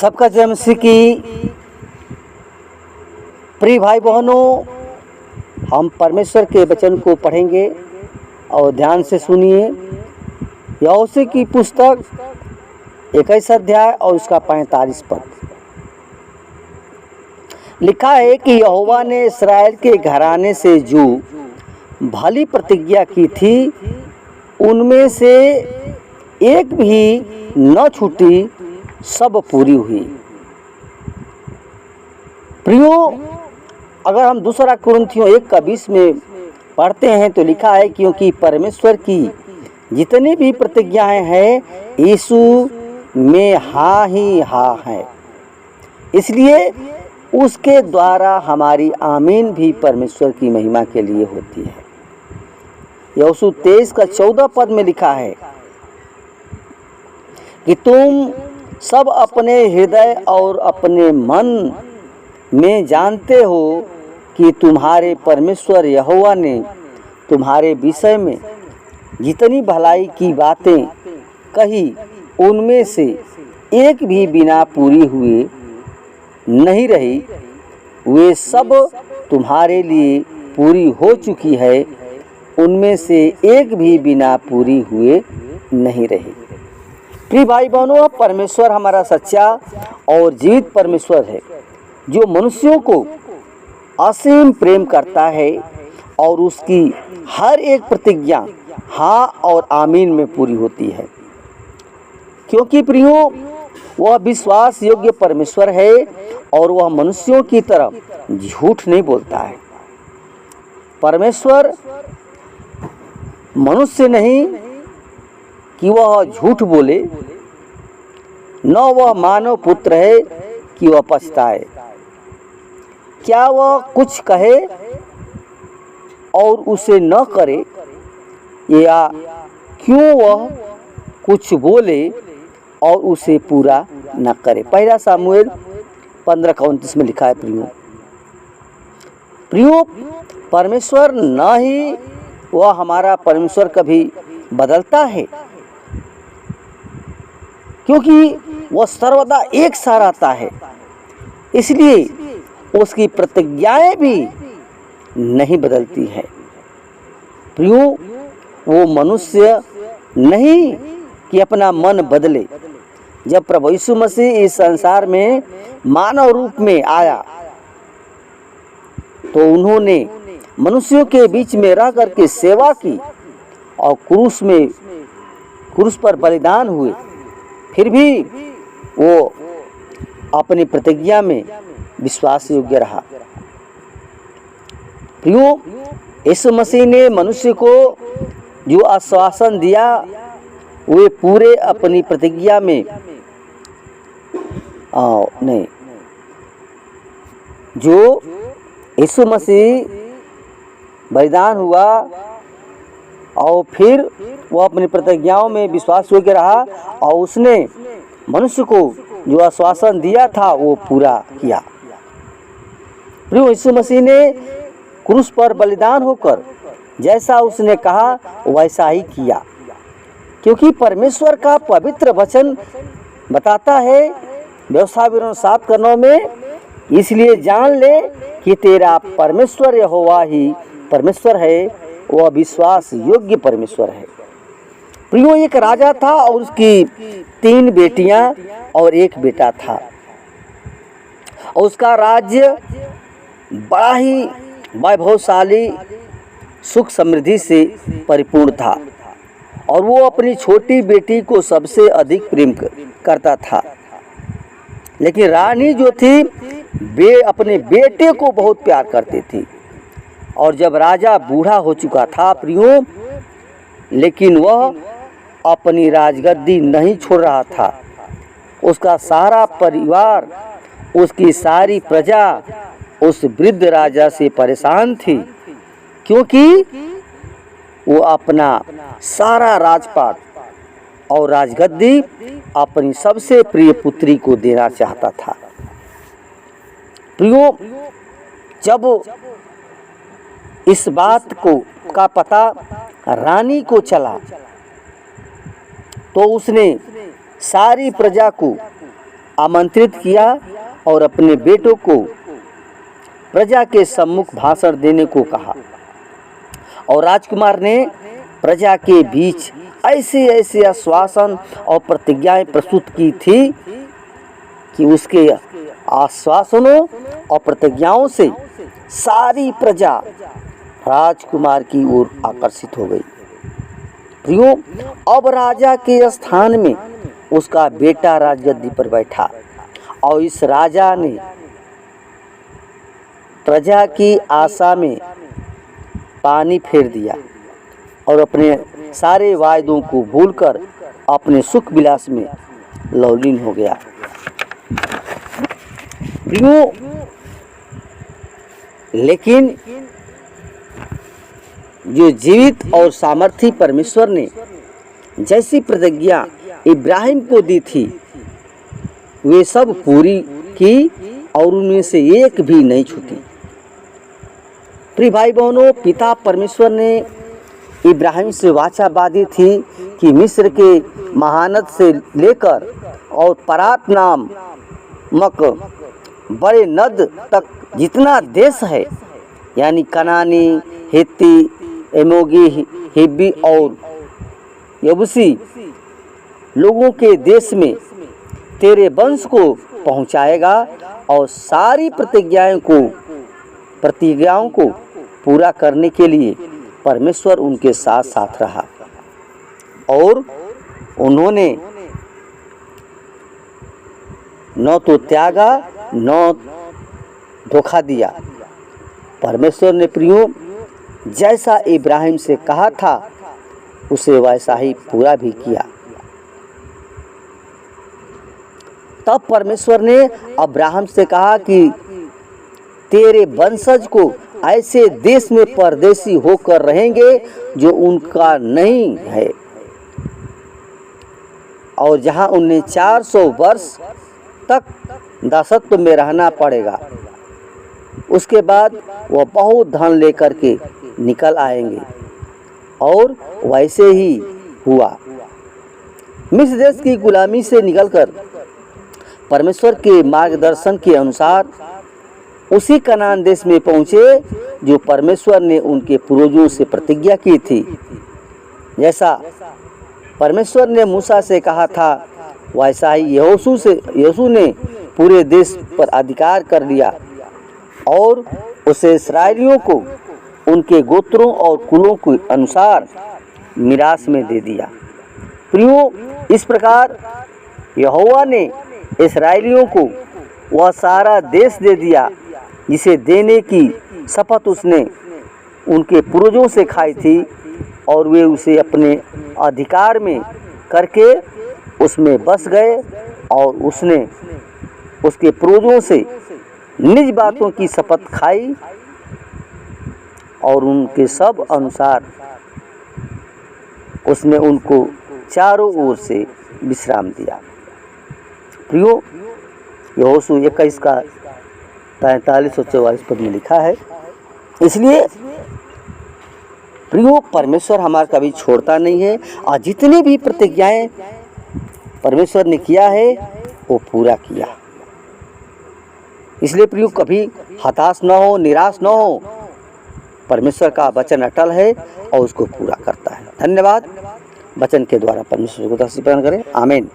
सबका जय मसीह की। प्रिय भाई बहनों, हम परमेश्वर के वचन को पढ़ेंगे और ध्यान से सुनिए। यहोशू की पुस्तक 21 अध्याय और उसका 45 पद लिखा है कि यहोवा ने इस्राएल के घराने से जो भली प्रतिज्ञा की थी उनमें से एक भी न छूटी, सब पूरी हुई। प्रियो, अगर हम दूसरा कुरिन्थियों 1:20 में पढ़ते हैं तो लिखा है क्योंकि परमेश्वर की जितनी भी प्रतिज्ञाएं हैं यीशु में हाँ ही हाँ है, इसलिए उसके द्वारा हमारी आमीन भी परमेश्वर की महिमा के लिए होती है। यहोशू 23:14 पद में लिखा है कि तुम सब अपने हृदय और अपने मन में जानते हो कि तुम्हारे परमेश्वर यहोवा ने तुम्हारे विषय में जितनी भलाई की बातें कही उनमें से एक भी बिना पूरी हुए नहीं रही, वे सब तुम्हारे लिए पूरी हो चुकी है, उनमें से एक भी बिना पूरी हुए नहीं रही। प्रिय भाई बहनों, परमेश्वर हमारा सच्चा और जीवित परमेश्वर है जो मनुष्यों को असीम प्रेम करता है और उसकी हर एक प्रतिज्ञा हाँ और आमीन में पूरी होती है, क्योंकि प्रियो वह विश्वास योग्य परमेश्वर है और वह मनुष्यों की तरफ झूठ नहीं बोलता है। परमेश्वर मनुष्य नहीं कि वह झूठ बोले, न वह मानव पुत्र है कि वह पछताए। क्या वह कुछ कहे और उसे न करे, या क्यों वह कुछ बोले और उसे पूरा न करे। 1 सामुएल 15:29 में लिखा है। प्रियो, परमेश्वर न ही वह हमारा परमेश्वर कभी बदलता है, क्योंकि वह सर्वदा एक सा रहता है, इसलिए उसकी प्रतिज्ञाएं भी नहीं बदलती है। प्रियो, वो मनुष्य नहीं कि अपना मन बदले। जब प्रभु यीशु मसीह इस संसार में मानव रूप में आया तो उन्होंने मनुष्यों के बीच में रह करके सेवा की और क्रूस पर बलिदान हुए, फिर भी वो अपनी प्रतिज्ञा में विश्वास योग्य रहा। प्रियो, यीशु मसीह ने मनुष्य को जो आश्वासन दिया वे पूरे अपनी प्रतिज्ञा में नहीं। जो यीशु मसीह बलिदान हुआ और फिर वो अपनी प्रतिज्ञाओं में विश्वास योग्य रहा और उसने मनुष्य को जो आश्वासन दिया था वो पूरा किया। प्रिय, यीशु मसीह ने क्रूस पर बलिदान होकर जैसा उसने कहा वैसा ही किया, क्योंकि परमेश्वर का पवित्र वचन बताता है व्यवस्था 7:9 में, इसलिए जान ले कि तेरा परमेश्वर यहोवा ही परमेश्वर है, वह विश्वास योग्य परमेश्वर है। प्रियो, एक राजा था और उसकी 3 बेटियां और 1 बेटा था, और उसका राज्य बड़ा ही वैभवशाली सुख समृद्धि से परिपूर्ण था, और वो अपनी छोटी बेटी को सबसे अधिक प्रेम करता था। लेकिन रानी जो थी वे अपने बेटे को बहुत प्यार करती थी। और जब राजा बूढ़ा हो चुका था प्रियो, लेकिन वह अपनी राजगद्दी नहीं छोड़ रहा था। उसका सारा परिवार, उसकी सारी प्रजा उस वृद्ध राजा से परेशान थी, क्योंकि वो अपना सारा राजपाट और राजगद्दी अपनी सबसे प्रिय पुत्री को देना चाहता था। प्रियो, जब इस बात का पता रानी को चला तो उसने सारी प्रजा को आमंत्रित किया और अपने बेटों को प्रजा के सम्मुख भाषण देने को कहा। और राजकुमार ने प्रजा के बीच ऐसे ऐसे आश्वासन और प्रतिज्ञाएं प्रस्तुत की थी कि उसके आश्वासनों और प्रतिज्ञाओं से सारी प्रजा राजकुमार की ओर आकर्षित हो गई। प्रियो, अब राजा के स्थान में उसका बेटा राजगद्दी पर बैठा और इस राजा ने प्रजा की आशा में पानी फेर दिया और अपने सारे वायदों को भूलकर अपने सुख विलास में लवलीन हो गया। प्रियो, लेकिन जो जीवित और सामर्थी परमेश्वर ने जैसी प्रतिज्ञा इब्राहिम को दी थी वे सब पूरी की और उनमें से एक भी नहीं छूटी। प्रिय भाई बहनों, पिता परमेश्वर ने इब्राहिम से वाचा बांधी थी कि मिस्र के महानद से लेकर और परात नामक बड़े नद तक जितना देश है, यानी कनानी, हित्ती, एमोगी, हिब्बी और यबूसी लोगों के देश में तेरे वंश को पहुंचाएगा और सारी प्रतिज्ञाओं को पूरा करने के लिए परमेश्वर उनके साथ साथ रहा और उन्होंने न तो त्यागा न धोखा दिया। परमेश्वर ने प्रियो जैसा इब्राहिम से कहा था उसे वैसा ही पूरा भी किया। तब परमेश्वर ने अब्राहम से कहा कि तेरे वंशज को ऐसे देश में परदेशी होकर रहेंगे जो उनका नहीं है और जहां उन्हें 400 वर्ष तक दासत्व में रहना पड़ेगा। उसके बाद वह बहुत धन लेकर के निकल आएंगे और वैसे ही हुआ। मिस्र देश की गुलामी से निकलकर परमेश्वर के मार्गदर्शन के अनुसार उसी कनान देश में पहुँचे जो परमेश्वर ने उनके पूर्वजों से प्रतिज्ञा की थी। जैसा परमेश्वर ने मूसा से कहा था वैसा ही यहोशू ने पूरे देश पर अधिकार कर लिया और उसे इस्राएलियों को उनके गोत्रों और कुलों के अनुसार मिरास में दे दिया। प्रियो, इस प्रकार यहोवा ने इस्राएलियों को वह सारा देश दे दिया जिसे देने की शपथ उसने उनके पूर्वजों से खाई थी और वे उसे अपने अधिकार में करके उसमें बस गए और उसने उसके पूर्वजों से निज बातों की शपथ खाई और उनके सब अनुसार उसने उनको चारों ओर से विश्राम दिया। प्रियो, यहोशू 21 का 43 और 44 पद में लिखा है। इसलिए प्रियो, परमेश्वर हमारा कभी छोड़ता नहीं है और जितनी भी प्रतिज्ञाएं परमेश्वर ने किया है वो पूरा किया। इसलिए प्रियो, कभी हताश न हो, निराश न हो। परमेश्वर का वचन अटल है और उसको पूरा करता है। धन्यवाद। वचन के द्वारा परमेश्वर को दर्शन प्रदान करें। आमीन।